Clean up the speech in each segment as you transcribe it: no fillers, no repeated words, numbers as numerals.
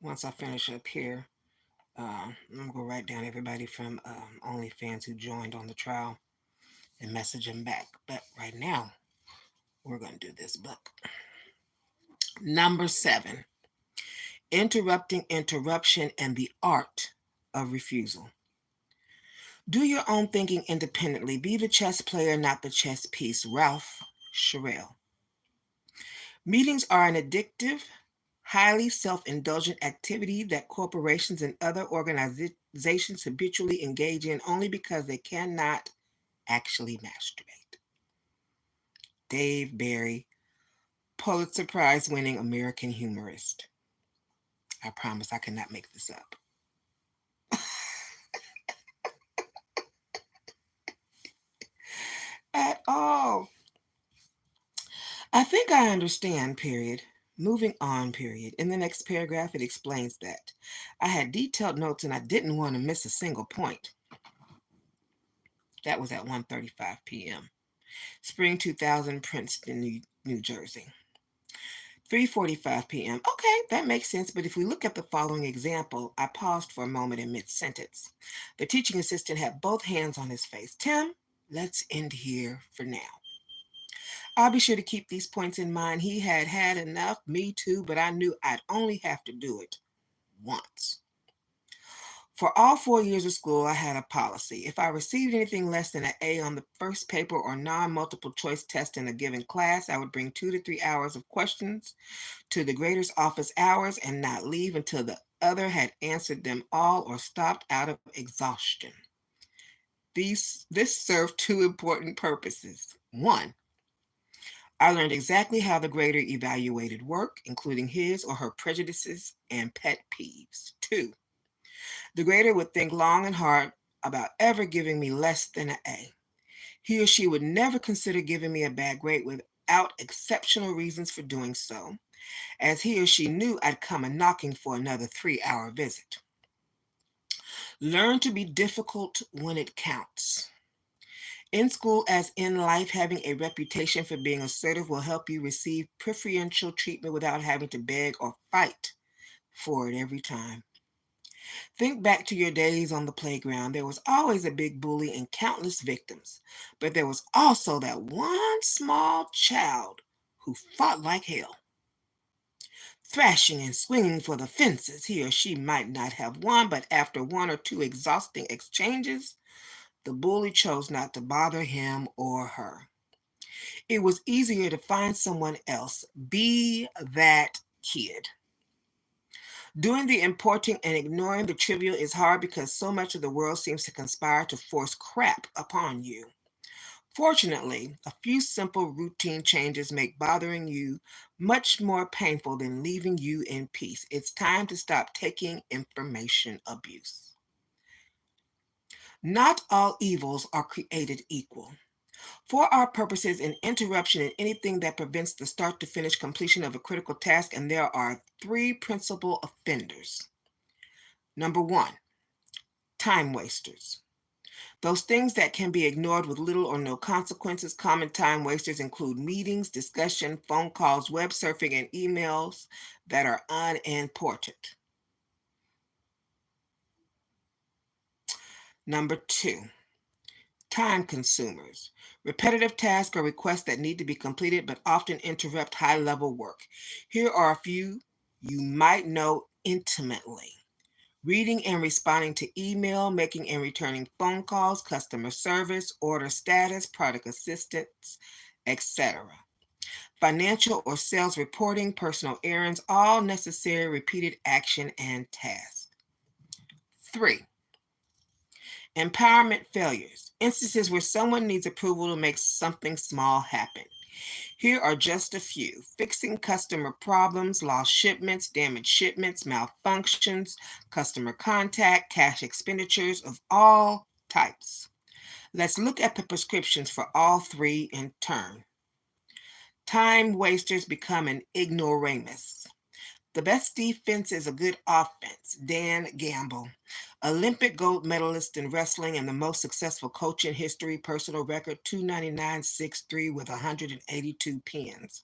Once I finish up here, I'm going to go write down everybody from OnlyFans who joined on the trial and message them back. But right now, we're going to do this book. Number 7, Interrupting Interruption and the Art of Refusal. Do your own thinking independently. Be the chess player, not the chess piece. Ralph Sherrill. Meetings are an addictive, highly self-indulgent activity that corporations and other organizations habitually engage in only because they cannot actually masturbate. Dave Barry, Pulitzer Prize-winning American humorist. I promise I cannot make this up. At all. I think I understand, period. Moving on, period. In the next paragraph, it explains that. I had detailed notes and I didn't want to miss a single point. That was at 1:35 p.m. Spring 2000, Princeton, New Jersey. 3:45 p.m. Okay, that makes sense, but if we look at the following example, I paused for a moment in mid-sentence. The teaching assistant had both hands on his face. Tim, let's end here for now. I'll be sure to keep these points in mind. He had had enough, me too, but I knew I'd only have to do it once. For all 4 years of school, I had a policy. If I received anything less than an A on the first paper or non-multiple choice test in a given class, I would bring 2 to 3 hours of questions to the grader's office hours and not leave until the other had answered them all or stopped out of exhaustion. This served 2 important purposes. 1, I learned exactly how the grader evaluated work, including his or her prejudices and pet peeves. 2, the grader would think long and hard about ever giving me less than an A. He or she would never consider giving me a bad grade without exceptional reasons for doing so, as he or she knew I'd come a knocking for another 3-hour visit. Learn to be difficult when it counts. In school, as in life, having a reputation for being assertive will help you receive preferential treatment without having to beg or fight for it every time. Think back to your days on the playground. There was always a big bully and countless victims, but there was also that one small child who fought like hell. Thrashing and swinging for the fences, he or she might not have won, but after 1 or 2 exhausting exchanges, the bully chose not to bother him or her. It was easier to find someone else. Be that kid. Doing the important and ignoring the trivial is hard because so much of the world seems to conspire to force crap upon you. Fortunately, a few simple routine changes make bothering you much more painful than leaving you in peace. It's time to stop taking information abuse. Not all evils are created equal. For our purposes, an interruption is anything that prevents the start to finish completion of a critical task, and there are 3 principal offenders. Number 1, time wasters. Those things that can be ignored with little or no consequences. Common time wasters include meetings, discussion, phone calls, web surfing, and emails that are unimportant. Number 2, time consumers. Repetitive tasks or requests that need to be completed but often interrupt high-level work. Here are a few you might know intimately. Reading and responding to email, making and returning phone calls, customer service, order status, product assistance, etc. Financial or sales reporting, personal errands, all necessary repeated action and tasks. 3, empowerment failures, instances where someone needs approval to make something small happen. Here are just a few: fixing customer problems, lost shipments, damaged shipments, malfunctions, customer contact, cash expenditures of all types. Let's look at the prescriptions for all 3 in turn. Time wasters become an ignoramus. The best defense is a good offense. Dan Gamble, Olympic gold medalist in wrestling and the most successful coach in history, personal record 299.63 with 182 pins.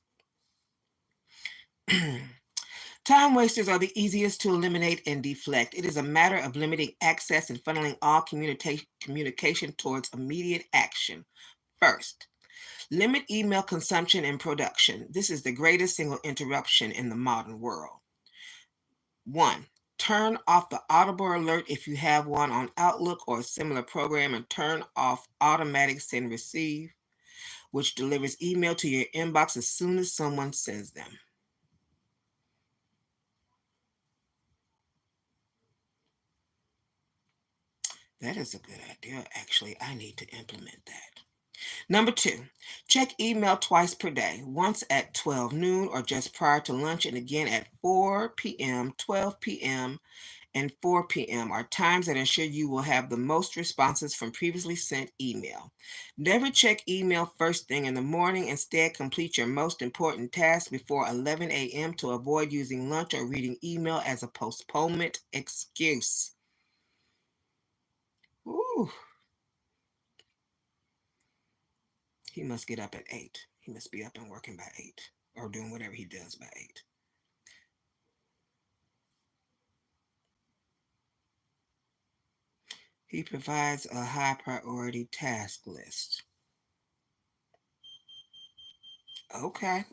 Time wasters are the easiest to eliminate and deflect. It is a matter of limiting access and funneling all communication towards immediate action. First, limit email consumption and production. This is the greatest single interruption in the modern world. 1. Turn off the audible alert if you have one on Outlook or a similar program, and turn off automatic send receive, which delivers email to your inbox as soon as someone sends them. That is a good idea. Actually, I need to implement that. Number 2, check email twice per day, once at 12 noon or just prior to lunch, and again at 4 p.m., 12 p.m., and 4 p.m. are times that ensure you will have the most responses from previously sent email. Never check email first thing in the morning. Instead, complete your most important task before 11 a.m. to avoid using lunch or reading email as a postponement excuse. Ooh, he must get up at 8. He must be up and working by 8 or doing whatever he does by 8. He provides a high priority task list. Okay.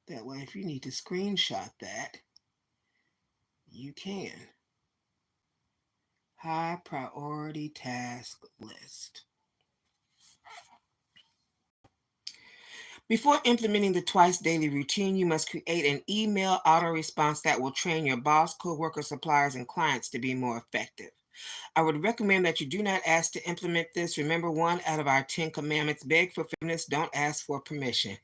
That way, if you need to screenshot that, you can. High priority task list. Before implementing the twice daily routine, you must create an email auto response that will train your boss, coworkers, suppliers, and clients to be more effective. I would recommend that you do not ask to implement this. Remember one out of our 10 commandments: beg for forgiveness, don't ask for permission.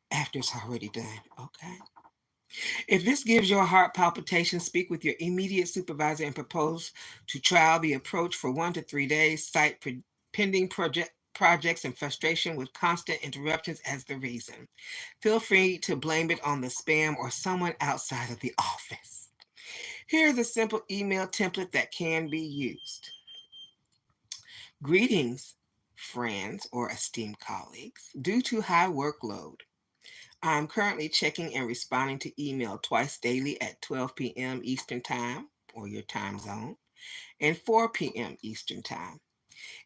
After it's already done, okay? If this gives your heart palpitations, speak with your immediate supervisor and propose to trial the approach for 1 to 3 days. Cite pending projects and frustration with constant interruptions as the reason. Feel free to blame it on the spam or someone outside of the office. Here's a simple email template that can be used. Greetings, friends or esteemed colleagues. Due to high workload, I'm currently checking and responding to email twice daily at 12 p.m. Eastern Time, or your time zone, and 4 p.m. Eastern Time.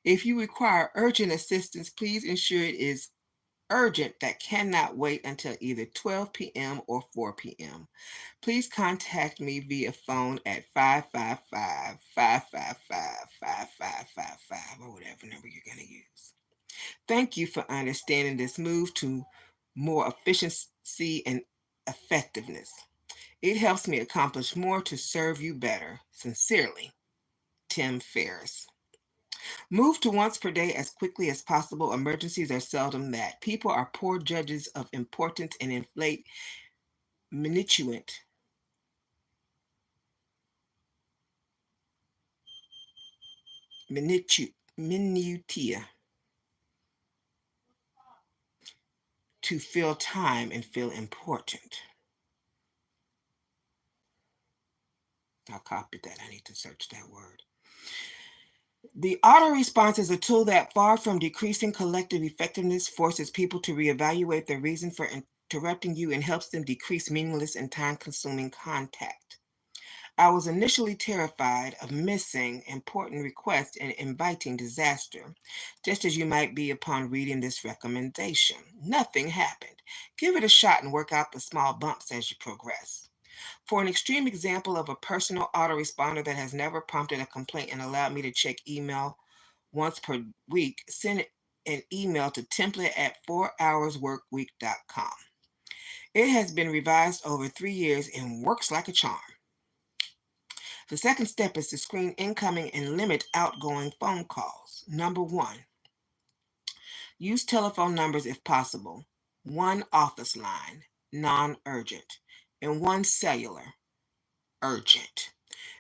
If you require urgent assistance, please ensure it is urgent that cannot wait until either 12 p.m. or 4 p.m. Please contact me via phone at 555-555-5555 or whatever number you're going to use. Thank you for understanding this move to more efficiency and effectiveness. It helps me accomplish more to serve you better. Sincerely, Tim Ferriss. Move to once per day as quickly as possible. Emergencies are seldom that. People are poor judges of importance and inflate minutia to fill time and feel important. I'll copy that. I need to search that word. The auto response is a tool that, far from decreasing collective effectiveness, forces people to reevaluate their reason for interrupting you and helps them decrease meaningless and time-consuming contact. I was initially terrified of missing important requests and inviting disaster, just as you might be upon reading this recommendation. Nothing happened. Give it a shot and work out the small bumps as you progress. For an extreme example of a personal autoresponder that has never prompted a complaint and allowed me to check email once per week, send an email to template at 4hoursworkweek.com. It has been revised over 3 years and works like a charm. The second step is to screen incoming and limit outgoing phone calls. Number 1, use telephone numbers if possible. 1 office line, non-urgent, and 1 cellular, urgent.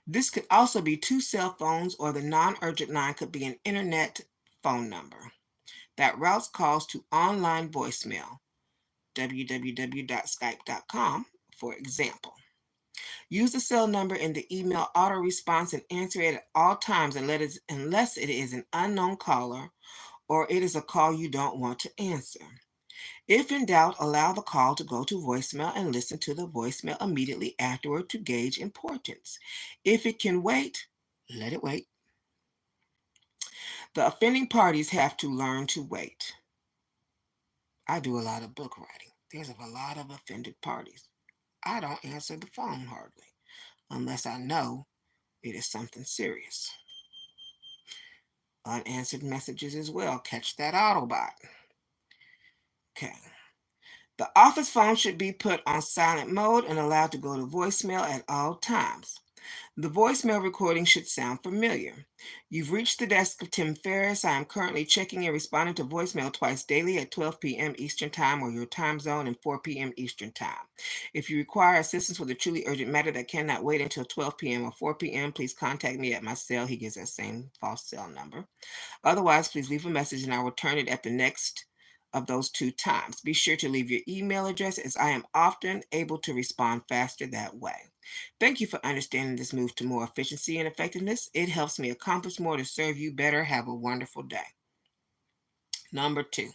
This could also be 2 cell phones, or the non-urgent line could be an internet phone number that routes calls to online voicemail, www.skype.com, for example. Use the cell number in the email auto response and answer it at all times unless it is an unknown caller or it is a call you don't want to answer. If in doubt, allow the call to go to voicemail and listen to the voicemail immediately afterward to gauge importance. If it can wait, let it wait. The offending parties have to learn to wait. I do a lot of book writing. There's a lot of offended parties. I don't answer the phone hardly, unless I know it is something serious. Unanswered messages as well. Catch that Autobot. Okay. The office phone should be put on silent mode and allowed to go to voicemail at all times. The voicemail recording should sound familiar. You've reached the desk of Tim Ferriss. I am currently checking and responding to voicemail twice daily at 12 p.m. Eastern Time or your time zone and 4 p.m. Eastern Time. If you require assistance with a truly urgent matter that cannot wait until 12 p.m. or 4 p.m., please contact me at my cell. He gives that same false cell number. Otherwise, please leave a message and I'll return it at the next of those 2 times. Be sure to leave your email address as I am often able to respond faster that way. Thank you for understanding this move to more efficiency and effectiveness. It helps me accomplish more to serve you better. Have a wonderful day. Number 2.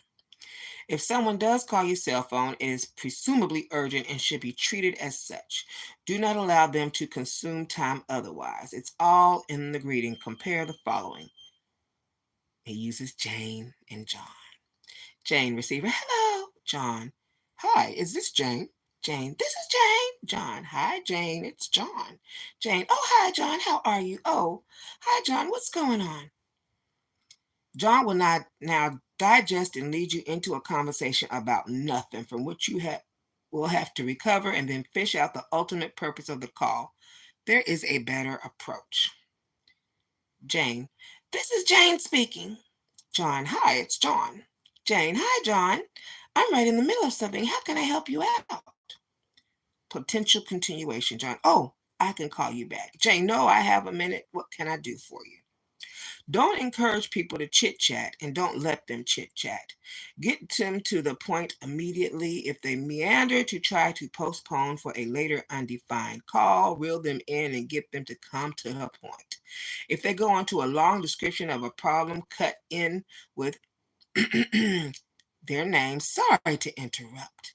If someone does call your cell phone, it is presumably urgent and should be treated as such. Do not allow them to consume time otherwise. It's all in the greeting. Compare the following. He uses Jane and John. Jane, receiver, hello. John, hi, is this Jane? Jane, this is Jane. John, hi, Jane, it's John. Jane, oh, hi, John, how are you? Oh, hi, John, what's going on? John will not now digest and lead you into a conversation about nothing from which you will have to recover and then fish out the ultimate purpose of the call. There is a better approach. Jane, this is Jane speaking. John, hi, it's John. Jane, hi, John. I'm right in the middle of something. How can I help you out? Potential continuation, John. Oh, I can call you back. Jane, no, I have a minute. What can I do for you? Don't encourage people to chit-chat and don't let them chit-chat. Get them to the point immediately. If they meander to try to postpone for a later undefined call, reel them in and get them to come to the point. If they go into a long description of a problem, cut in with their name. Sorry to interrupt,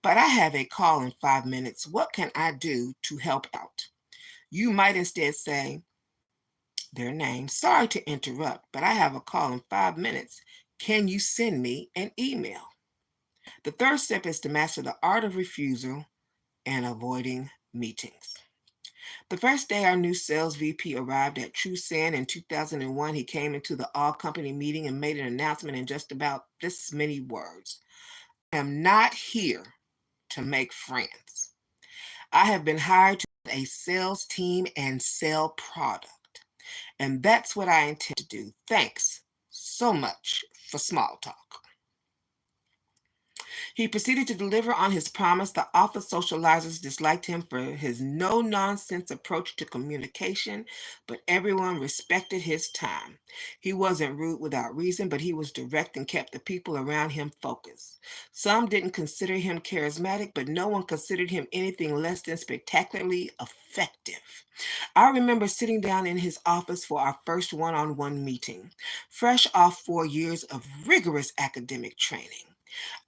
but I have a call in 5 minutes. What can I do to help out? You might instead say their name. Sorry to interrupt, but I have a call in 5 minutes. Can you send me an email? The third step is to master the art of refusal and avoiding meetings. The first day our new sales VP arrived at True Sand in 2001, he came into the all-company meeting and made an announcement in just about this many words. I am not here to make friends. I have been hired to build a sales team and sell product. And that's what I intend to do. Thanks so much for small talk. He proceeded to deliver on his promise. The office socializers disliked him for his no-nonsense approach to communication, but everyone respected his time. He wasn't rude without reason, but he was direct and kept the people around him focused. Some didn't consider him charismatic, but no one considered him anything less than spectacularly effective. I remember sitting down in his office for our first one-on-one meeting, fresh off 4 years of rigorous academic training.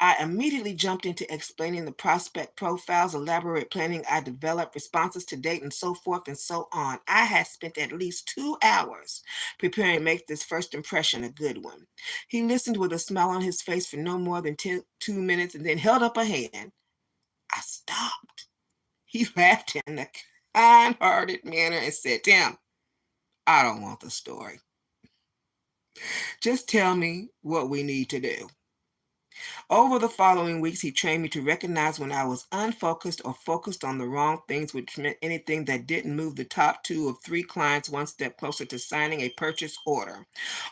I immediately jumped into explaining the prospect profiles, elaborate planning I developed, responses to date, and so forth and so on. I had spent at least 2 hours preparing to make this first impression a good one. He listened with a smile on his face for no more than 2 minutes and then held up a hand. I stopped. He laughed in a kind-hearted manner and said, Tim, I don't want the story. Just tell me what we need to do. Over the following weeks, he trained me to recognize when I was unfocused or focused on the wrong things, which meant anything that didn't move the top 2 of 3 clients one step closer to signing a purchase order.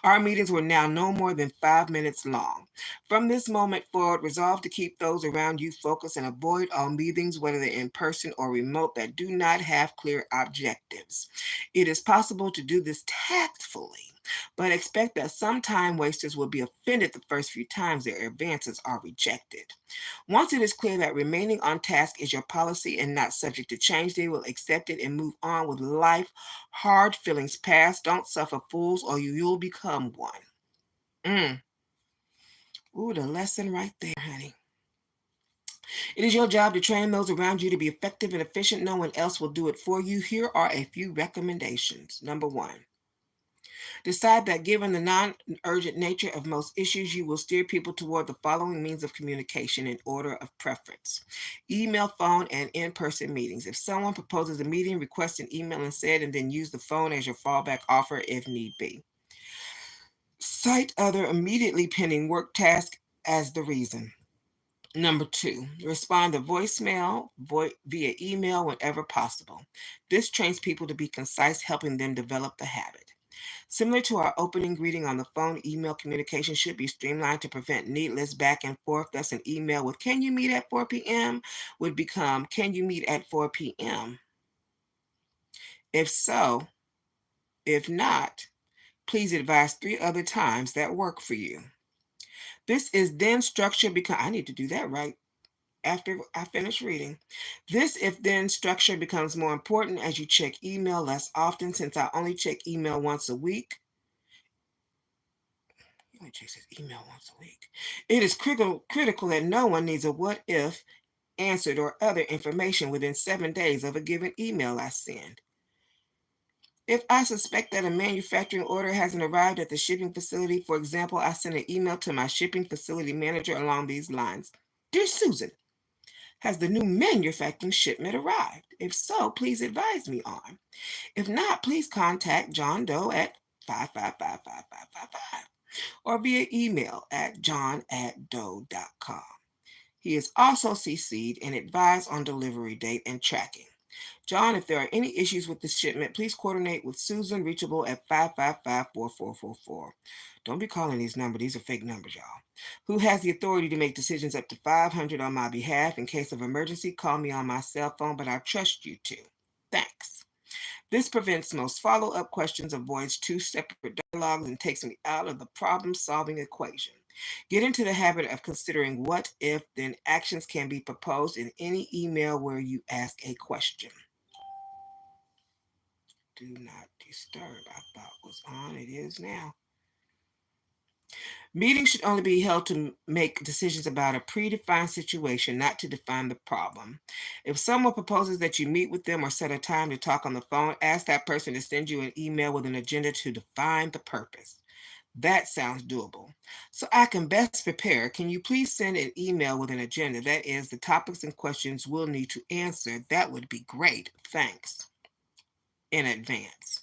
Our meetings were now no more than 5 minutes long. From this moment forward, resolve to keep those around you focused and avoid all meetings, whether they're in person or remote, that do not have clear objectives. It is possible to do this tactfully, but expect that some time wasters will be offended the first few times their advances are rejected. Once it is clear that remaining on task is your policy and not subject to change, they will accept it and move on with life. Hard feelings pass. Don't suffer fools or you'll become one. Ooh, the lesson right there, honey. It is your job to train those around you to be effective and efficient. No one else will do it for you. Here are a few recommendations. Number one, decide that given the non urgent nature of most issues, you will steer people toward the following means of communication in order of preference: email, phone, and in person meetings. If someone proposes a meeting, request an email instead, and then use the phone as your fallback offer if need be. Cite other immediately pending work tasks as the reason. Number two, respond to voicemail via email whenever possible. This trains people to be concise, helping them develop the habit. Similar to our opening greeting on the phone, email communication should be streamlined to prevent needless back and forth. Thus, an email with "Can you meet at 4 p.m." would become "Can you meet at 4 p.m.?" If so, if not, please advise three other times that work for you. This is then structured because I need to do that right after I finish reading. This if then structure becomes more important as you check email less often. Since I only check email once a week, he only checks his email once a week. It is critical that no one needs a "what if" answered or other information within 7 days of a given email I send. If I suspect that a manufacturing order hasn't arrived at the shipping facility, for example, I send an email to my shipping facility manager along these lines: "Dear Susan, has the new manufacturing shipment arrived? If so, please advise me on. If not, please contact John Doe at 5555555 or via email at john@doe.com. He is also CC'd and advised on delivery date and tracking. John, if there are any issues with the shipment, please coordinate with Susan, reachable at 555-4444. Don't be calling these numbers. These are fake numbers, y'all. Who has the authority to make decisions up to 500 on my behalf. In case of emergency, call me on my cell phone, but I trust you to. Thanks." This prevents most follow-up questions, avoids two separate dialogues, and takes me out of the problem-solving equation. Get into the habit of considering what if then actions can be proposed in any email where you ask a question. Do not disturb. I thought was on. It is now. Meetings should only be held to make decisions about a predefined situation, not to define the problem. If someone proposes that you meet with them or set a time to talk on the phone, ask that person to send you an email with an agenda to define the purpose. That sounds doable. So I can best prepare. Can you please send an email with an agenda? That is, the topics and questions we'll need to answer. That would be great. Thanks in advance.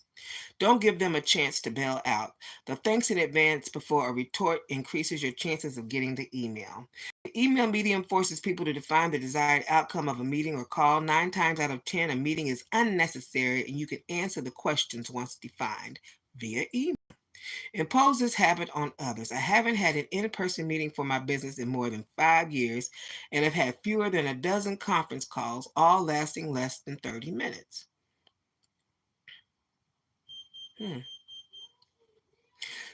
Don't give them a chance to bail out. The thanks in advance before a retort increases your chances of getting the email. The email medium forces people to define the desired outcome of a meeting or call. 9 times out of 10, a meeting is unnecessary and you can answer the questions once defined via email. Impose this habit on others. I haven't had an in-person meeting for my business in more than 5 years and have had fewer than a dozen conference calls, all lasting less than 30 minutes. Hmm.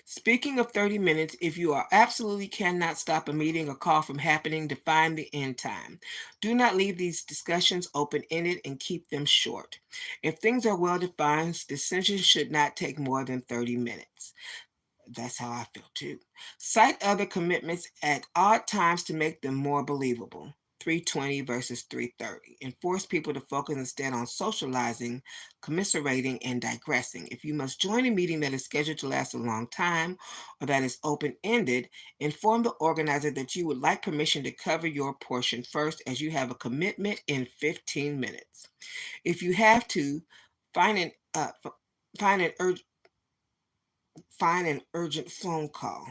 Speaking of 30 minutes, if you are absolutely cannot stop a meeting or call from happening, define the end time. Do not leave these discussions open-ended and keep them short. If things are well defined, decisions should not take more than 30 minutes. That's how I feel too. Cite other commitments at odd times to make them more believable. 3:20 versus 3:30. And force people to focus instead on socializing, commiserating, and digressing. If you must join a meeting that is scheduled to last a long time or that is open-ended, inform the organizer that you would like permission to cover your portion first, as you have a commitment in 15 minutes. If you have to, find an find an urgent find an urgent phone call.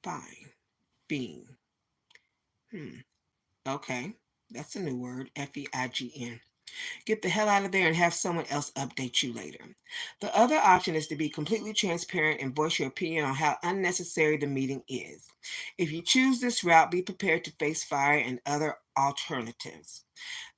Fine. Fiend. Okay. That's a new word. FEIGN. Get the hell out of there and have someone else update you later. The other option is to be completely transparent and voice your opinion on how unnecessary the meeting is. If you choose this route, be prepared to face fire and other alternatives.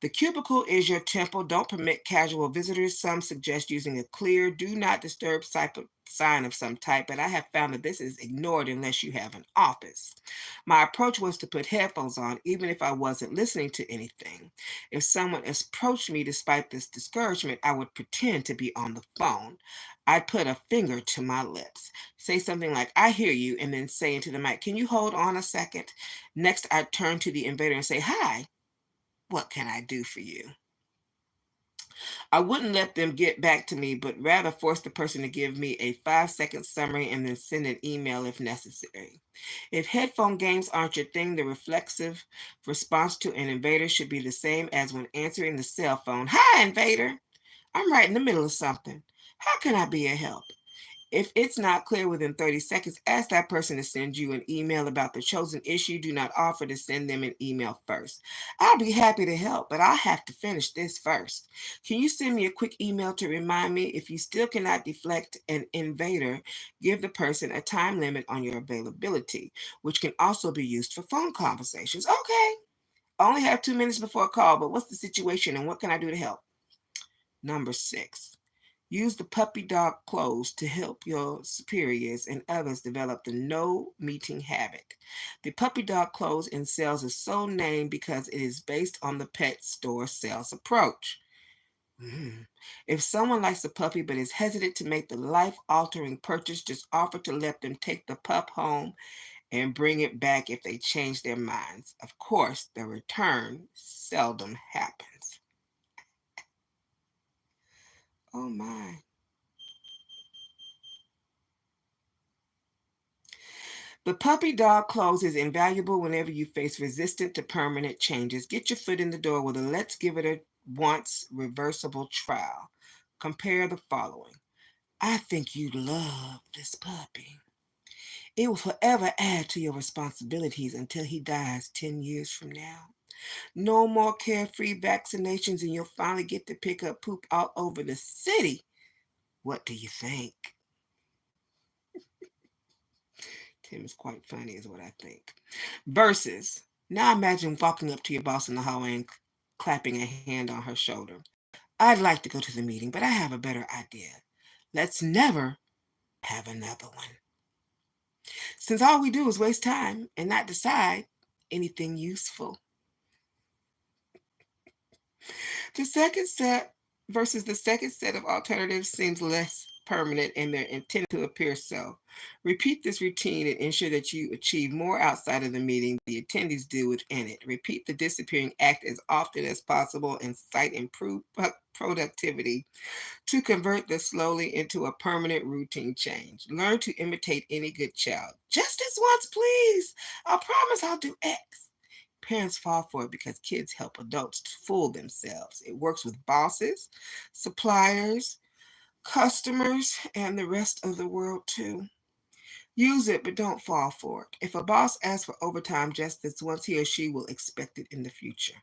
The cubicle is your temple. Don't permit casual visitors. Some suggest using a clear, do not disturb sign of some type, but I have found that this is ignored unless you have an office. My approach was to put headphones on, even if I wasn't listening to anything. If someone approached me despite this discouragement, I would pretend to be on the phone. I'd put a finger to my lips. Say something like, I hear you, and then say into the mic, can you hold on a second? Next, I turn to the invader and say, hi, what can I do for you? I wouldn't let them get back to me, but rather force the person to give me a 5-second summary and then send an email if necessary. If headphone games aren't your thing, the reflexive response to an invader should be the same as when answering the cell phone. Hi, invader. I'm right in the middle of something. How can I be a help? If it's not clear within 30 seconds, ask that person to send you an email about the chosen issue. Do not offer to send them an email first. I'll be happy to help, but I'll have to finish this first. Can you send me a quick email to remind me? If you still cannot deflect an invader, give the person a time limit on your availability, which can also be used for phone conversations. Okay, I only have 2 minutes before a call, but what's the situation and what can I do to help? Number 6. Use the puppy dog clothes to help your superiors and others develop the no meeting habit. The puppy dog clothes in sales is so named because it is based on the pet store sales approach. If someone likes a puppy but is hesitant to make the life altering purchase, just offer to let them take the pup home and bring it back if they change their minds. Of course, the return seldom happens. Oh my. The puppy dog clothes is invaluable whenever you face resistant to permanent changes. Get your foot in the door with a let's give it a once reversible trial. Compare the following. I think you'd love this puppy. It will forever add to your responsibilities until he dies 10 years from now. No more carefree vaccinations, and you'll finally get to pick up poop all over the city. What do you think? Tim is quite funny, is what I think. Versus, now imagine walking up to your boss in the hallway and clapping a hand on her shoulder. I'd like to go to the meeting, but I have a better idea. Let's never have another one. Since all we do is waste time and not decide anything useful. The second set versus the second set of alternatives seems less permanent and they're intended to appear so. Repeat this routine and ensure that you achieve more outside of the meeting than the attendees do within it. Repeat the disappearing act as often as possible and cite improved productivity to convert this slowly into a permanent routine change. Learn to imitate any good child. Just this once, please. I promise I'll do X. Parents fall for it because kids help adults fool themselves. It works with bosses, suppliers, customers, and the rest of the world too. Use it, but don't fall for it. If a boss asks for overtime just this once, he or she will expect it in the future.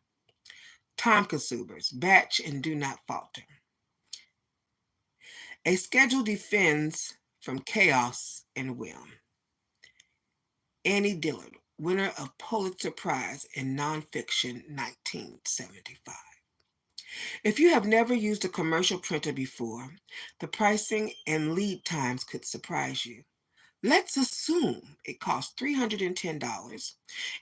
Time consumers, batch and do not falter. A schedule defends from chaos and whim. Annie Dillard, winner of Pulitzer Prize in Nonfiction 1975. If you have never used a commercial printer before, the pricing and lead times could surprise you. Let's assume it costs $310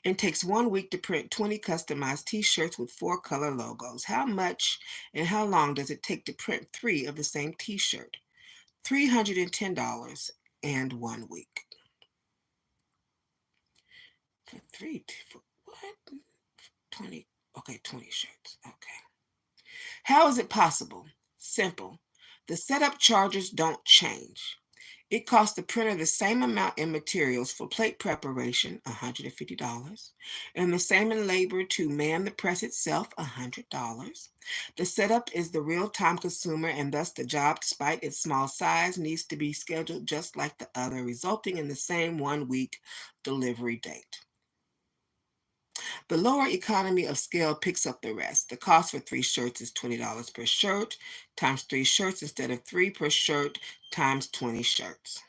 and takes 1 week to print 20 customized t-shirts with 4 color logos. How much and how long does it take to print 3 of the same t-shirt? $310 and 1 week. For what? 20, okay, 20 shirts, okay. How is it possible? Simple. The setup charges don't change. It costs the printer the same amount in materials for plate preparation, $150, and the same in labor to man the press itself, $100. The setup is the real time consumer, and thus the job, despite its small size, needs to be scheduled just like the other, resulting in the same 1 week delivery date. The lower economy of scale picks up the rest. The cost for 3 shirts is $20 per shirt times 3 shirts instead of 3 per shirt times 20 shirts.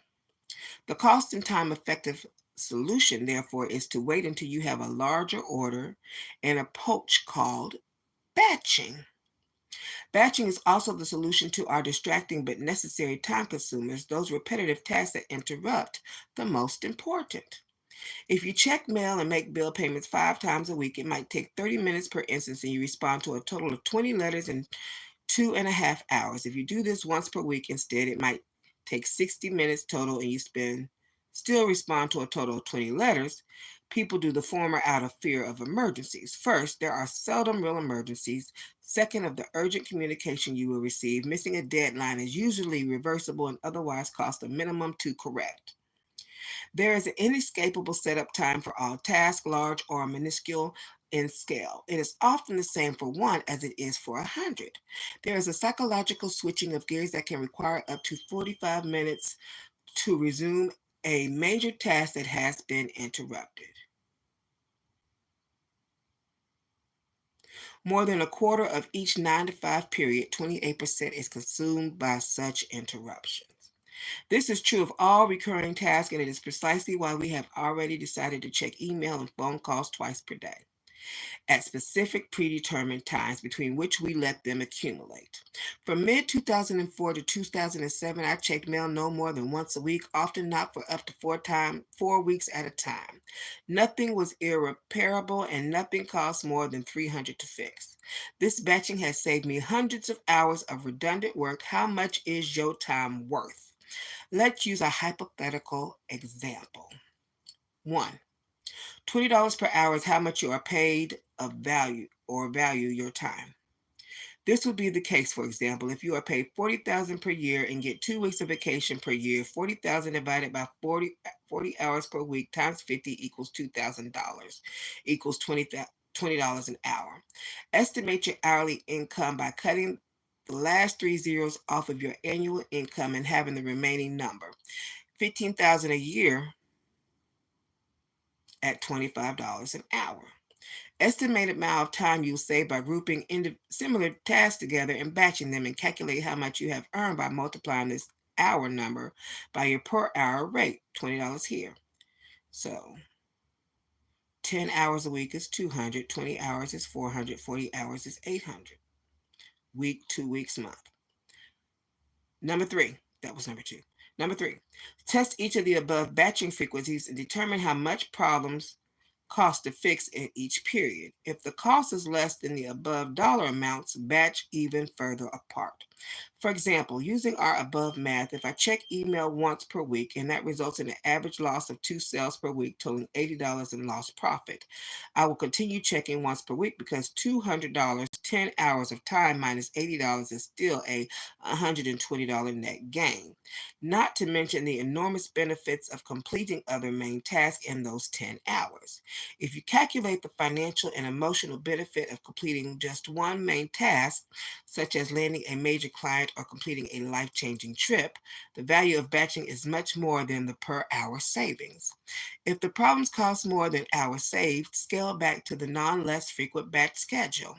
The cost and time effective solution, therefore, is to wait until you have a larger order, an approach called batching. Batching is also the solution to our distracting but necessary time consumers, those repetitive tasks that interrupt the most important. If you check mail and make bill payments 5 times a week, it might take 30 minutes per instance and you respond to a total of 20 letters in 2.5 hours. If you do this once per week instead, it might takes 60 minutes total and you still respond to a total of 20 letters, people do the former out of fear of emergencies. First, there are seldom real emergencies. Second, of the urgent communication you will receive, missing a deadline is usually reversible and otherwise costs a minimum to correct. There is an inescapable setup time for all tasks, large or minuscule in scale. It is often the same for one as it is for 100. There is a psychological switching of gears that can require up to 45 minutes to resume a major task that has been interrupted. More than a quarter of each 9 to 5 period, 28%, is consumed by such interruptions. This is true of all recurring tasks, and it is precisely why we have already decided to check email and phone calls twice per day at specific predetermined times between which we let them accumulate. From mid 2004 to 2007, I checked mail no more than once a week, often not for up to 4 weeks at a time. Nothing was irreparable and nothing cost more than $300 to fix. This batching has saved me hundreds of hours of redundant work. How much is your time worth? Let's use a hypothetical example. 1. $20 per hour is how much you are paid of value or value your time. This would be the case, for example, if you are paid $40,000 per year and get 2 weeks of vacation per year. 40,000 divided by 40 hours per week times 50 equals $2,000, equals $20 an hour. Estimate your hourly income by cutting the last 3 zeros off of your annual income and having the remaining number. 15,000 a year at $25 an hour. Estimated amount of time you'll save by grouping similar tasks together and batching them, and calculate how much you have earned by multiplying this hour number by your per hour rate, $20 here. So 10 hours a week is 200, 20 hours is 400, 40 hours is 800. Week, 2 weeks, month. Number 3, that was number 2. Number 3, test each of the above batching frequencies and determine how much problems cost to fix in each period. If the cost is less than the above dollar amounts, batch even further apart. For example, using our above math, if I check email once per week and that results in an average loss of 2 sales per week, totaling $80 in lost profit, I will continue checking once per week because $200, 10 hours of time minus $80 is still a $120 net gain. Not to mention the enormous benefits of completing other main tasks in those 10 hours. If you calculate the financial and emotional benefit of completing just one main task, such as landing a major client or completing a life-changing trip, the value of batching is much more than the per hour savings. If the problems cost more than hours saved, scale back to the less frequent batch schedule.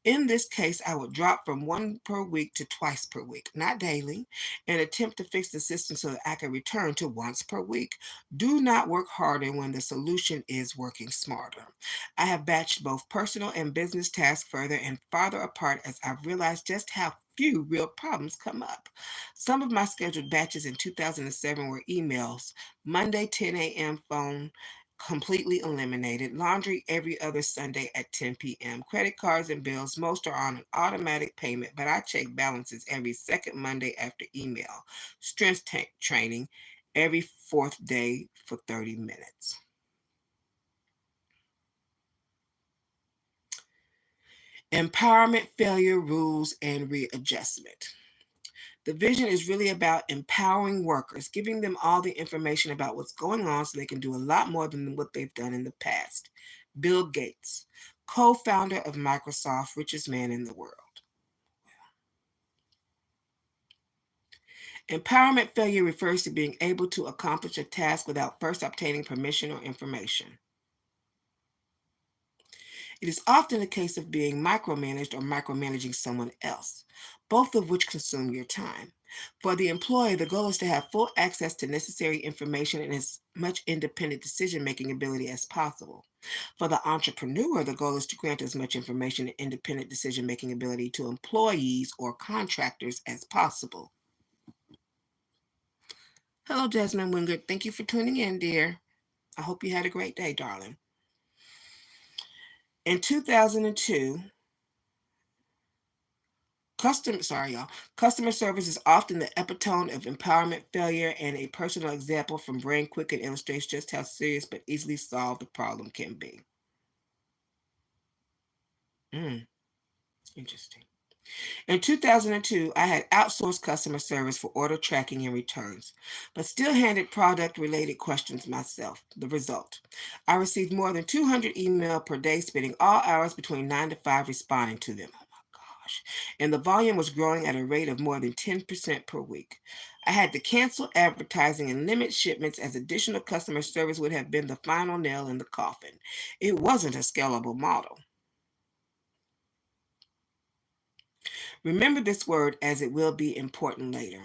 In this case, I would drop from 1 per week to twice per week, not daily, and attempt to fix the system so that I can return to once per week. Do not work harder when the solution is working smarter. I have batched both personal and business tasks further and farther apart as I've realized just how few real problems come up. Some of my scheduled batches in 2007 were emails, Monday 10 a.m. phone, completely eliminated. Laundry every other Sunday at 10 p.m. Credit cards and bills, most are on an automatic payment, but I check balances every second Monday after email. Strength training every fourth day for 30 minutes. Empowerment, failure, rules, and readjustment. The vision is really about empowering workers, giving them all the information about what's going on so they can do a lot more than what they've done in the past. Bill Gates, co-founder of Microsoft, richest man in the world. Empowerment failure refers to being able to accomplish a task without first obtaining permission or information. It is often a case of being micromanaged or micromanaging someone else, both of which consume your time. For the employee, the goal is to have full access to necessary information and as much independent decision-making ability as possible. For the entrepreneur, the goal is to grant as much information and independent decision-making ability to employees or contractors as possible. Hello, Jasmine Wingard. Thank you for tuning in, dear. I hope you had a great day, darling. In 2002, Sorry, y'all. Customer service is often the epitome of empowerment failure, and a personal example from Brain Quicken illustrates just how serious but easily solved the problem can be. Mm, interesting. In 2002, I had outsourced customer service for order tracking and returns, but still handled product related questions myself. The result: I received more than 200 emails per day, spending all hours between 9 to 5 responding to them. Oh my gosh. And the volume was growing at a rate of more than 10% per week. I had to cancel advertising and limit shipments as additional customer service would have been the final nail in the coffin. It wasn't a scalable model. Remember this word as it will be important later.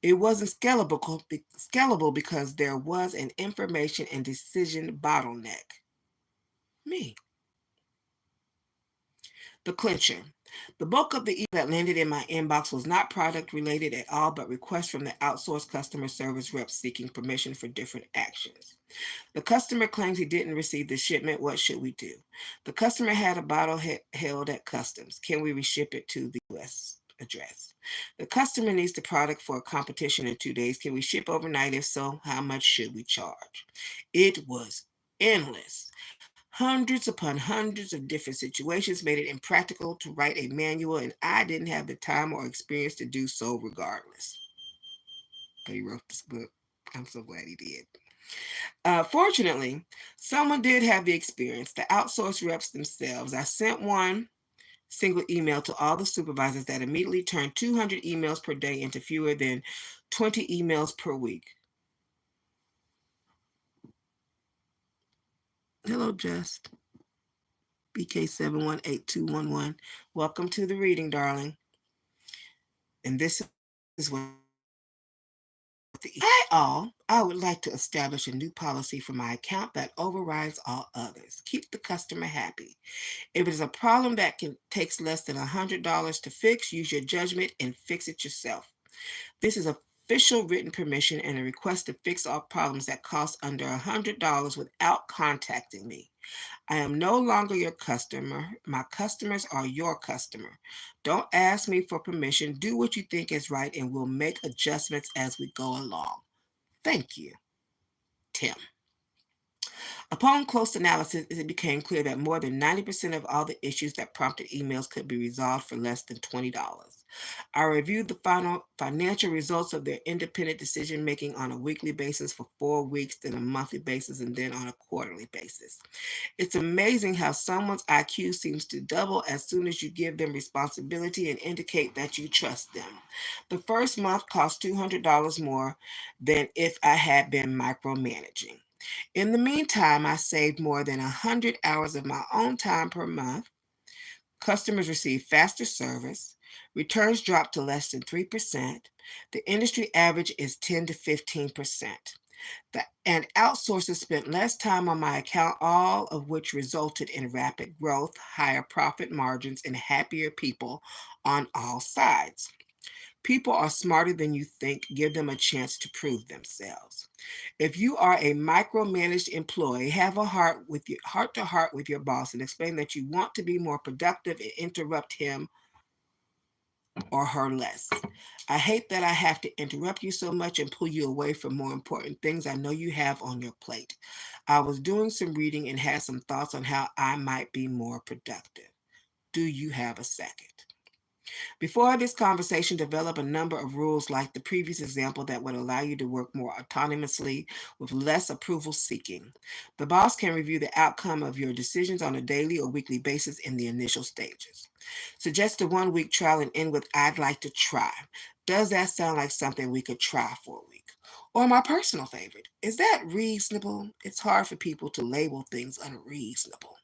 It wasn't scalable because there was an information and decision bottleneck. Me. The clincher. The bulk of the email that landed in my inbox was not product related at all, but requests from the outsourced customer service reps seeking permission for different actions. The customer claims he didn't receive the shipment. What should we do? The customer had a bottle held at customs. Can we reship it to the U.S. address? The customer needs the product for a competition in 2 days. Can we ship overnight? If so, how much should we charge? It was endless. Hundreds upon hundreds of different situations made it impractical to write a manual, and I didn't have the time or experience to do so regardless. But he wrote this book. I'm so glad he did. Fortunately, someone did have the experience, the outsourced reps themselves. I sent one single email to all the supervisors that immediately turned 200 emails per day into fewer than 20 emails per week. Hello, Just. BK718211. Welcome to the reading, darling. And this is what I would like to establish a new policy for my account that overrides all others. Keep the customer happy. If it is a problem that takes less than $100 to fix, use your judgment and fix it yourself. This is official written permission and a request to fix all problems that cost under $100 without contacting me. I am no longer your customer. My customers are your customer. Don't ask me for permission. Do what you think is right, and we'll make adjustments as we go along. Thank you, Tim. Upon close analysis, it became clear that more than 90% of all the issues that prompted emails could be resolved for less than $20. I reviewed the final financial results of their independent decision making on a weekly basis for 4 weeks, then a monthly basis, and then on a quarterly basis. It's amazing how someone's IQ seems to double as soon as you give them responsibility and indicate that you trust them. The first month cost $200 more than if I had been micromanaging. In the meantime, I saved more than 100 hours of my own time per month. Customers receive faster service. Returns drop to less than 3%. The industry average is 10 to 15%. And outsourcers spent less time on my account, all of which resulted in rapid growth, higher profit margins, and happier people on all sides. People are smarter than you think. Give them a chance to prove themselves. If you are a micromanaged employee, have a heart to heart with your boss and explain that you want to be more productive and interrupt him or her less. I hate that I have to interrupt you so much and pull you away from more important things I know you have on your plate. I was doing some reading and had some thoughts on how I might be more productive. Do you have a second? Before this conversation, develop a number of rules like the previous example that would allow you to work more autonomously with less approval seeking. The boss can review the outcome of your decisions on a daily or weekly basis in the initial stages. Suggest a 1 week trial and end with I'd like to try. Does that sound like something we could try for a week? Or my personal favorite, is that reasonable? It's hard for people to label things unreasonable.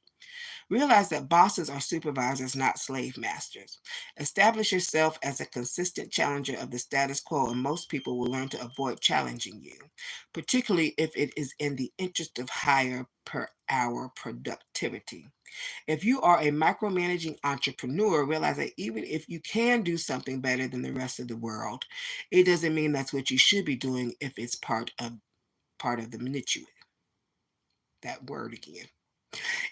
Realize that bosses are supervisors, not slave masters. Establish yourself as a consistent challenger of the status quo, and most people will learn to avoid challenging you, particularly if it is in the interest of higher per hour productivity. If you are a micromanaging entrepreneur, realize that even if you can do something better than the rest of the world, it doesn't mean that's what you should be doing if it's part of the minutiae. That word again.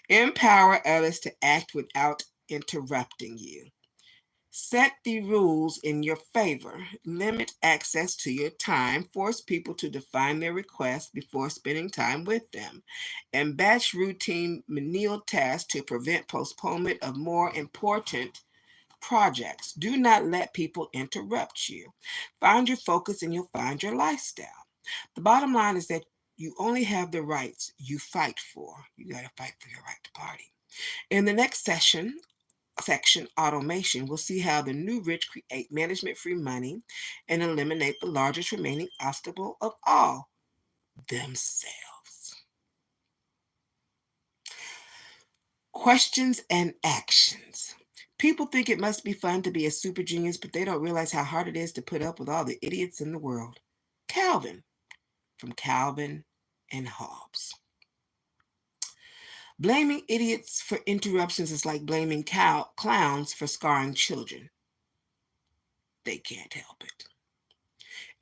Empower others to act without interrupting you. Set the rules in your favor. Limit access to your time. Force people to define their requests before spending time with them. And batch routine menial tasks to prevent postponement of more important projects. Do not let people interrupt you. Find your focus and you'll find your lifestyle. The bottom line is that you only have the rights you fight for. You got to fight for your right to party. In the next section, automation, we'll see how the new rich create management-free money and eliminate the largest remaining obstacle of all, themselves. Questions and actions. People think it must be fun to be a super genius, but they don't realize how hard it is to put up with all the idiots in the world. Calvin, from Calvin and Hobbes. Blaming idiots for interruptions is like blaming clowns for scarring children. They can't help it.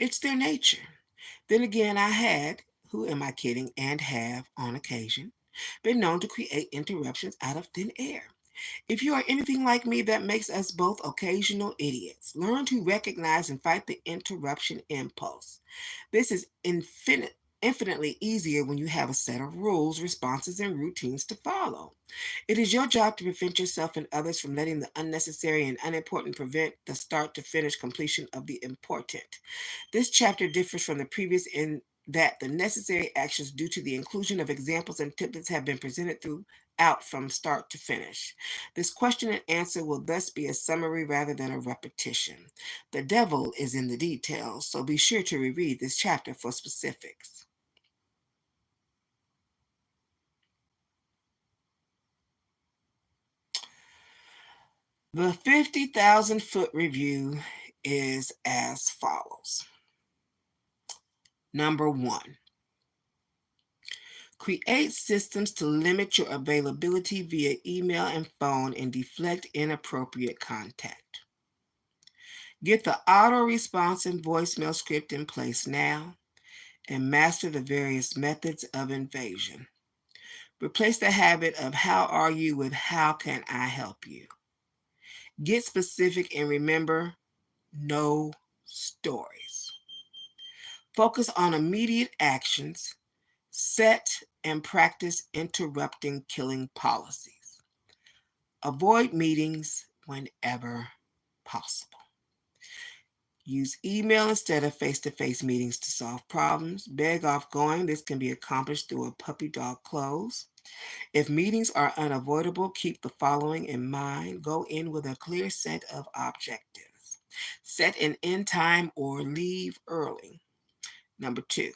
It's their nature. Then again, I had, who am I kidding, and have, on occasion, been known to create interruptions out of thin air. If you are anything like me, that makes us both occasional idiots. Learn to recognize and fight the interruption impulse. This is infinitely easier when you have a set of rules, responses, and routines to follow. It is your job to prevent yourself and others from letting the unnecessary and unimportant prevent the start to finish completion of the important. This chapter differs from the previous in that the necessary actions due to the inclusion of examples and templates have been presented throughout from start to finish. This question and answer will thus be a summary rather than a repetition. The devil is in the details, so be sure to reread this chapter for specifics. The 50,000-foot review is as follows. Number 1, create systems to limit your availability via email and phone and deflect inappropriate contact. Get the auto response and voicemail script in place now and master the various methods of invasion. Replace the habit of how are you with how can I help you. Get specific and remember, no stories. Focus on immediate actions. Set and practice interrupting killing policies. Avoid meetings whenever possible. Use email instead of face-to-face meetings to solve problems. Beg off going. This can be accomplished through a puppy dog close. If meetings are unavoidable, keep the following in mind. Go in with a clear set of objectives. Set an end time or leave early. Number 2,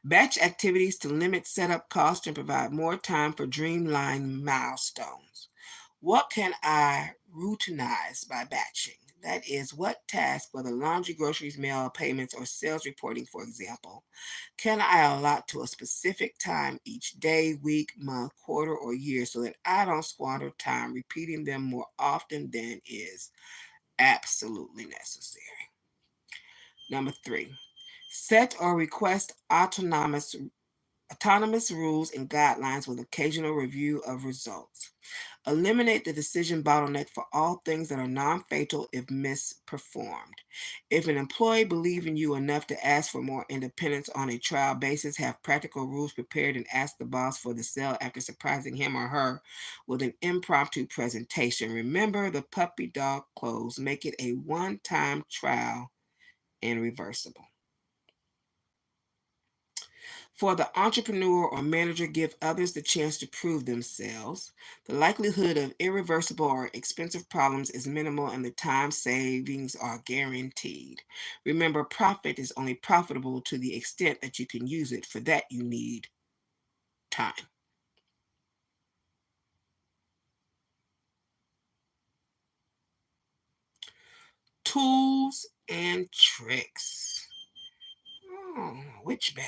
batch activities to limit setup costs and provide more time for dreamline milestones. What can I routinize by batching? That is, what tasks, whether laundry, groceries, mail, payments, or sales reporting, for example, can I allot to a specific time each day, week, month, quarter, or year so that I don't squander time repeating them more often than is absolutely necessary? Number 3, set or request autonomous rules and guidelines with occasional review of results. Eliminate the decision bottleneck for all things that are non-fatal if misperformed. If an employee believes in you enough to ask for more independence on a trial basis, have practical rules prepared and ask the boss for the sale after surprising him or her with an impromptu presentation. Remember the puppy dog close. Make it a one-time trial and reversible. For the entrepreneur or manager, give others the chance to prove themselves. The likelihood of irreversible or expensive problems is minimal and the time savings are guaranteed. Remember, profit is only profitable to the extent that you can use it. For that, you need time. Tools and tricks. Oh, which bag?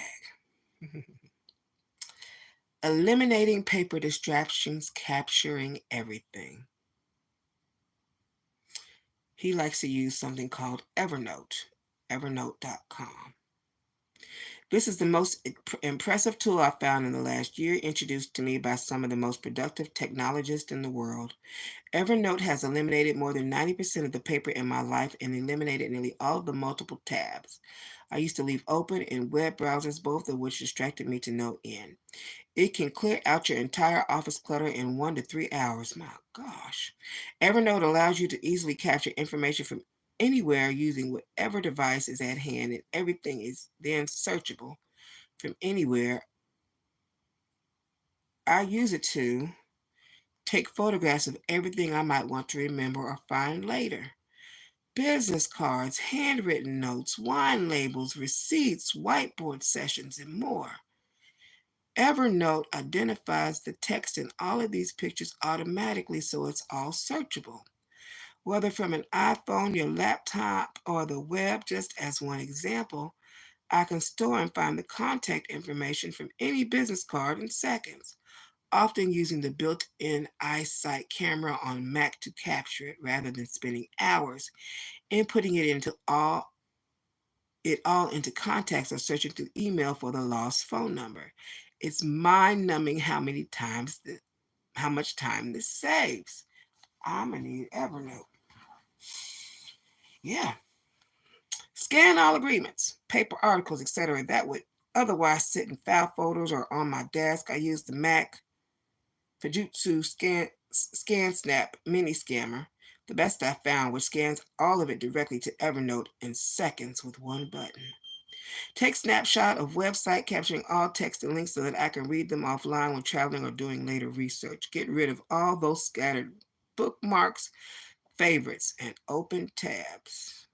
Eliminating paper distractions, capturing everything. He likes to use something called Evernote, evernote.com. This is the most impressive tool I've found in the last year, introduced to me by some of the most productive technologists in the world. Evernote has eliminated more than 90% of the paper in my life and eliminated nearly all of the multiple tabs I used to leave open in web browsers, both of which distracted me to no end. It can clear out your entire office clutter in 1 to 3 hours. My gosh. Evernote allows you to easily capture information from anywhere using whatever device is at hand, and everything is then searchable from anywhere. I use it to take photographs of everything I might want to remember or find later. Business cards, handwritten notes, wine labels, receipts, whiteboard sessions, and more. Evernote identifies the text in all of these pictures automatically, so it's all searchable. Whether from an iPhone, your laptop, or the web, just as one example, I can store and find the contact information from any business card in seconds, often using the built-in EyeSight camera on Mac to capture it rather than spending hours inputting it all into contacts or searching through email for the lost phone number. It's mind-numbing how much time this saves. I'm gonna need Evernote. Yeah. Scan all agreements, paper articles, etc. that would otherwise sit in file folders or on my desk. I use the Mac Fujitsu Scan Snap Mini Scammer, the best I found, which scans all of it directly to Evernote in seconds with one button. Take snapshot of website capturing all text and links so that I can read them offline when traveling or doing later research. Get rid of all those scattered bookmarks, favorites, and open tabs.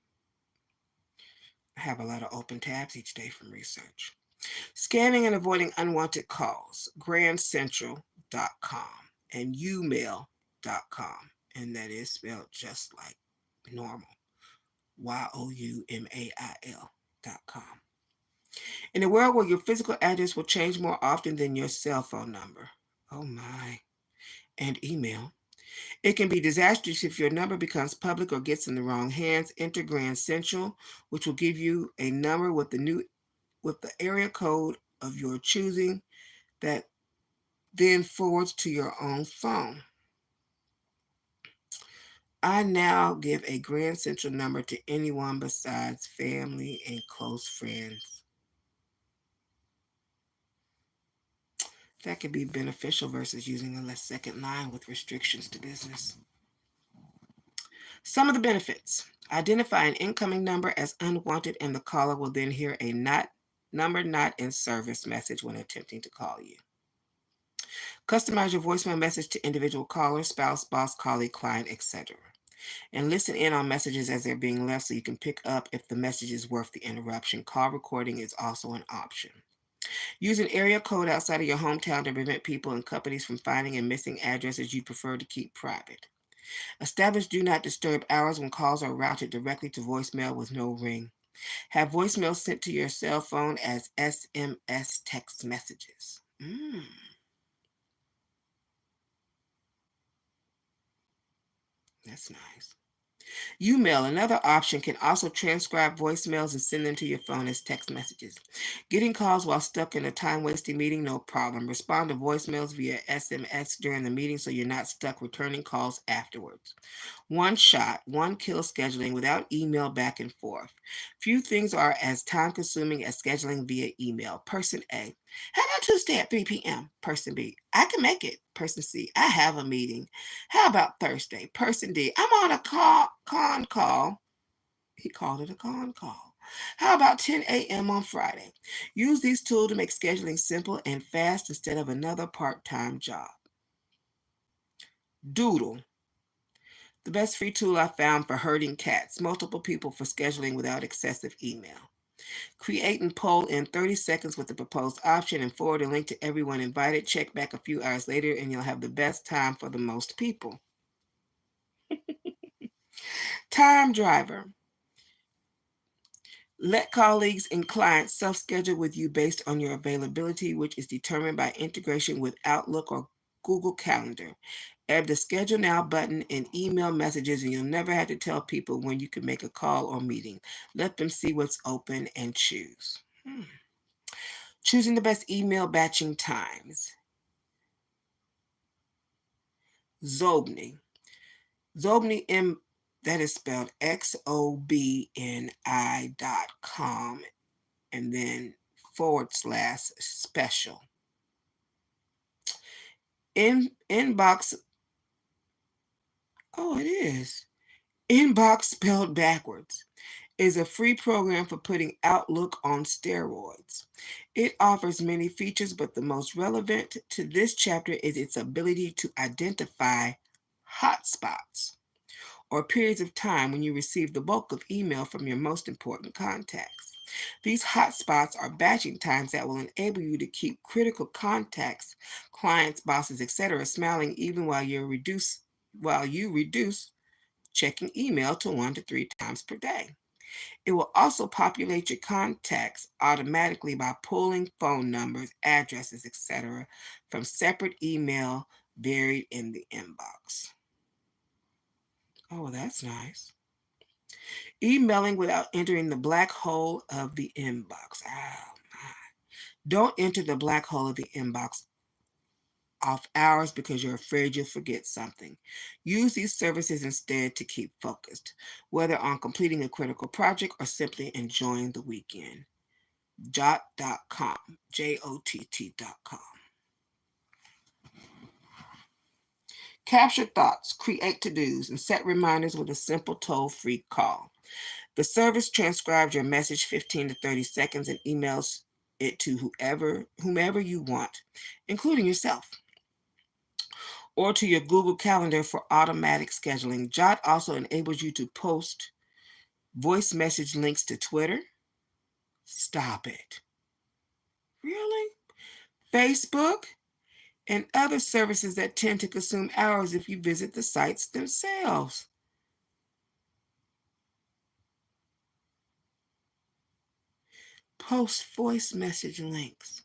I have a lot of open tabs each day from research. Scanning and avoiding unwanted calls, grandcentral.com and umail.com. And that is spelled just like normal. youmail.com. In a world where your physical address will change more often than your cell phone number, oh my, and email, it can be disastrous if your number becomes public or gets in the wrong hands. Enter Grand Central, which will give you a number with the area code of your choosing that then forwards to your own phone. I now give a Grand Central number to anyone besides family and close friends. That could be beneficial versus using a second line with restrictions to business. Some of the benefits. Identify an incoming number as unwanted, and the caller will then hear a number not in service message when attempting to call you. Customize your voicemail message to individual caller, spouse, boss, colleague, client, etc. And listen in on messages as they're being left so you can pick up if the message is worth the interruption. Call recording is also an option. Use an area code outside of your hometown to prevent people and companies from finding and missing addresses you prefer to keep private. Establish do not disturb hours when calls are routed directly to voicemail with no ring. Have voicemail sent to your cell phone as SMS text messages. That's nice. Umail, another option, can also transcribe voicemails and send them to your phone as text messages. Getting calls while stuck in a time-wasting meeting, no problem. Respond to voicemails via SMS during the meeting so you're not stuck returning calls afterwards. One shot, one kill scheduling without email back and forth. Few things are as time-consuming as scheduling via email. Person A: how about Tuesday at 3 p.m.? Person B: I can make it. Person C: I have a meeting. How about Thursday? Person D: I'm on a con call. He called it a con call. How about 10 a.m. on Friday? Use these tools to make scheduling simple and fast instead of another part-time job. Doodle, the best free tool I found for herding cats. Multiple people for scheduling without excessive email. Create and poll in 30 seconds with the proposed option and forward a link to everyone invited. Check back a few hours later and you'll have the best time for the most people. Time Driver. Let colleagues and clients self-schedule with you based on your availability, which is determined by integration with Outlook or Google Calendar. Add the Schedule Now button in email messages, and you'll never have to tell people when you can make a call or meeting. Let them see what's open and choose. Choosing the best email batching times. Zobni. Zobni, that is spelled XOBNI.com and then /special. Inbox. Oh, it is. Inbox spelled backwards is a free program for putting Outlook on steroids. It offers many features, but the most relevant to this chapter is its ability to identify hotspots or periods of time when you receive the bulk of email from your most important contacts. These hotspots are batching times that will enable you to keep critical contacts, clients, bosses, etc., smiling even while you reduce checking email to 1 to 3 times per day. It will also populate your contacts automatically by pulling phone numbers, addresses, etc. from separate email buried in the inbox. Oh, that's nice. Emailing without entering the black hole of the inbox. Oh, my. Don't enter the black hole of the inbox off hours because you're afraid you'll forget something. Use these services instead to keep focused, whether on completing a critical project or simply enjoying the weekend. Jot.com, JOTT.com. Capture thoughts, create to-dos, and set reminders with a simple toll-free call. The service transcribes your message 15 to 30 seconds and emails it to whomever you want, including yourself, or to your Google Calendar for automatic scheduling. Jot also enables you to post voice message links to Twitter. Stop it. Really? Facebook and other services that tend to consume hours if you visit the sites themselves. Post voice message links.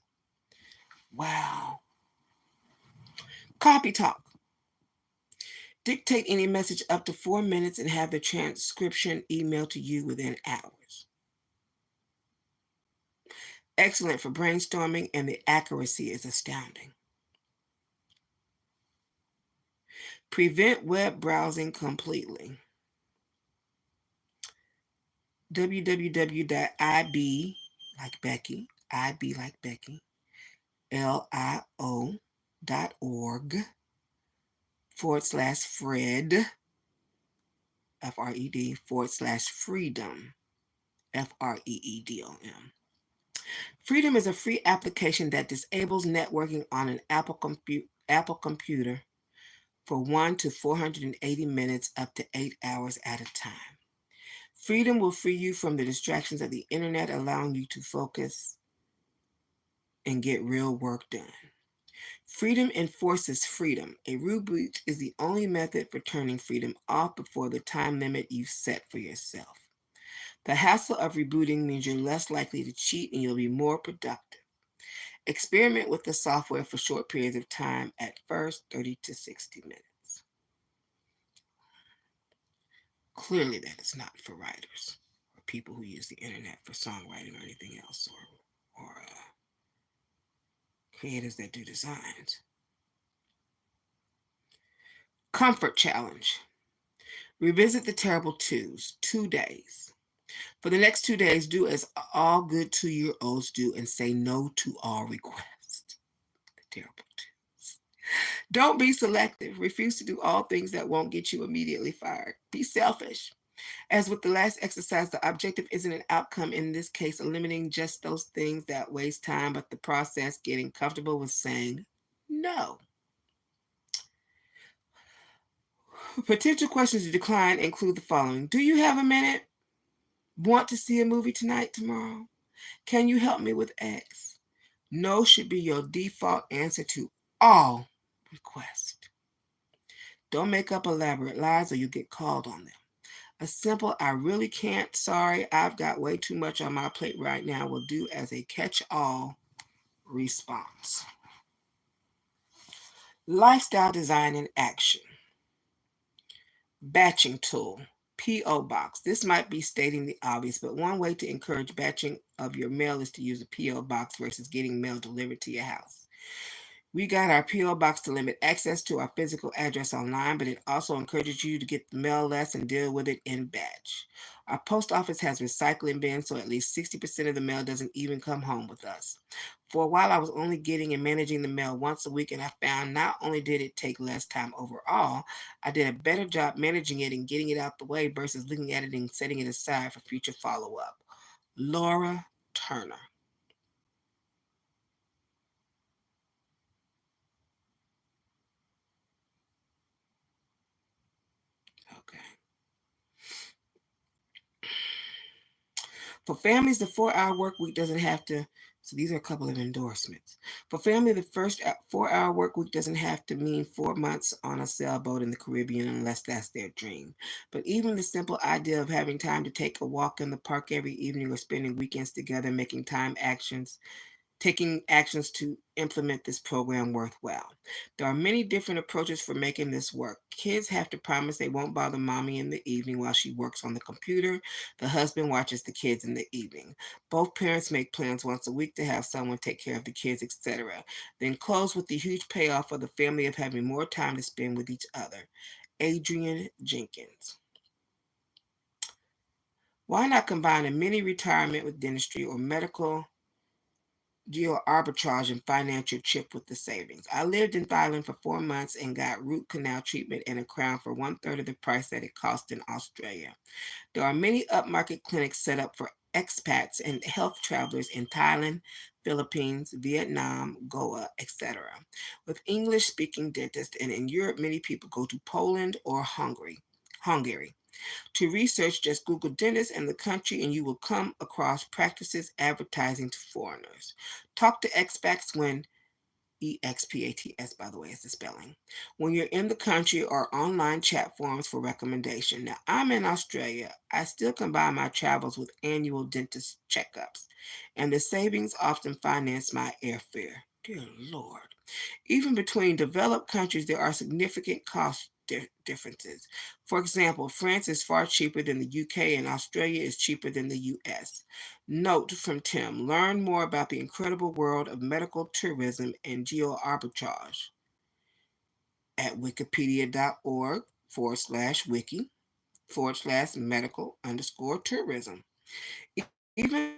Wow. Copy talk. Dictate any message up to 4 minutes and have the transcription emailed to you within hours. Excellent for brainstorming, and the accuracy is astounding. Prevent web browsing completely. www.ib like Becky, IB like Becky, LIO.org /Fred, FRED /freedom, FREEDOM. Freedom is a free application that disables networking on an Apple computer for 1 to 480 minutes up to 8 hours at a time. Freedom will free you from the distractions of the internet, allowing you to focus and get real work done. Freedom enforces freedom. A reboot is the only method for turning freedom off before the time limit you've set for yourself. The hassle of rebooting means you're less likely to cheat and you'll be more productive. Experiment with the software for short periods of time, at first 30 to 60 minutes. Clearly that is not for writers or people who use the internet for songwriting or anything else, or creators that do designs. Comfort challenge. Revisit the terrible twos, 2 days. For the next 2 days, do as all good 2-year-olds do and say no to all requests. The terrible twos. Don't be selective. Refuse to do all things that won't get you immediately fired. Be selfish. As with the last exercise, the objective isn't an outcome, in this case, eliminating just those things that waste time, but the process getting comfortable with saying no. Potential questions to decline include the following. Do you have a minute? Want to see a movie tonight, tomorrow? Can you help me with X? No should be your default answer to all requests. Don't make up elaborate lies or you get called on them. A simple, I really can't, sorry, I've got way too much on my plate right now will do as a catch-all response. Lifestyle design in action. Batching tool, P.O. box. This might be stating the obvious, but one way to encourage batching of your mail is to use a P.O. box versus getting mail delivered to your house. We got our P.O. box to limit access to our physical address online, but it also encourages you to get the mail less and deal with it in batch. Our post office has recycling bins, so at least 60% of the mail doesn't even come home with us. For a while, I was only getting and managing the mail once a week, and I found not only did it take less time overall, I did a better job managing it and getting it out the way versus looking at it and setting it aside for future follow up. Laura Turner. Okay. For families, the 4 hour work week doesn't have to. So these are a couple of endorsements. For family, the first 4 hour work week doesn't have to mean 4 months on a sailboat in the Caribbean unless that's their dream. But even the simple idea of having time to take a walk in the park every evening or spending weekends together, making time actions taking actions to implement this program worthwhile. There are many different approaches for making this work. Kids have to promise they won't bother mommy in the evening while she works on the computer. The husband watches the kids in the evening. Both parents make plans once a week to have someone take care of the kids, etc. Then close with the huge payoff for the family of having more time to spend with each other. Adrian Jenkins. Why not combine a mini retirement with dentistry or medical geo arbitrage and financial chip with the savings? I lived in Thailand for 4 months and got root canal treatment and a crown for one third of the price that it cost in Australia. There are many upmarket clinics set up for expats and health travelers in Thailand, Philippines, Vietnam, Goa, etc. with English speaking dentists, and in Europe many people go to Poland or Hungary. To research, just Google dentist and the country, and you will come across practices advertising to foreigners. Talk to expats when EXPATS, by the way, is the spelling. When you're in the country or online chat forums for recommendation. Now, I'm in Australia. I still combine my travels with annual dentist checkups, and the savings often finance my airfare. Dear Lord. Even between developed countries, there are significant cost differences. For example, France is far cheaper than the UK, and Australia is cheaper than the US. Note from Tim: learn more about the incredible world of medical tourism and geo arbitrage at wikipedia.org/wiki/medical underscore tourism. Even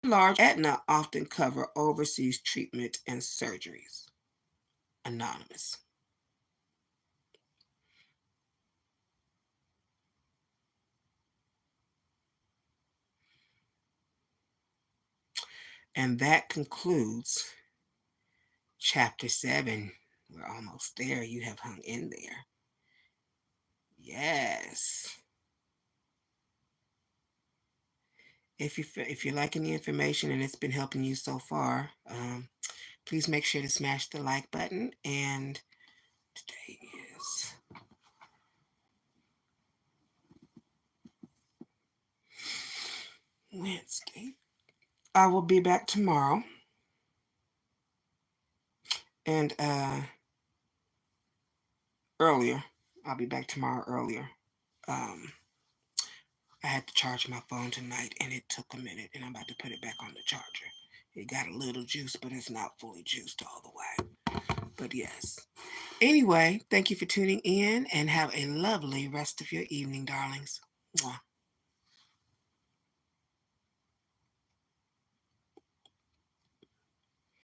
large Aetna often cover overseas treatment and surgeries. Anonymous. And that concludes chapter 7. We're almost there. You have hung in there. Yes. If you're liking the information and it's been helping you so far, please make sure to smash the like button. And today is Wednesday. I will be back tomorrow. And earlier. I'll be back tomorrow earlier. Um, I had to charge my phone tonight and it took a minute, and I'm about to put it back on the charger. It got a little juice, but it's not fully juiced all the way. But yes. Anyway, thank you for tuning in and have a lovely rest of your evening, darlings. Mwah.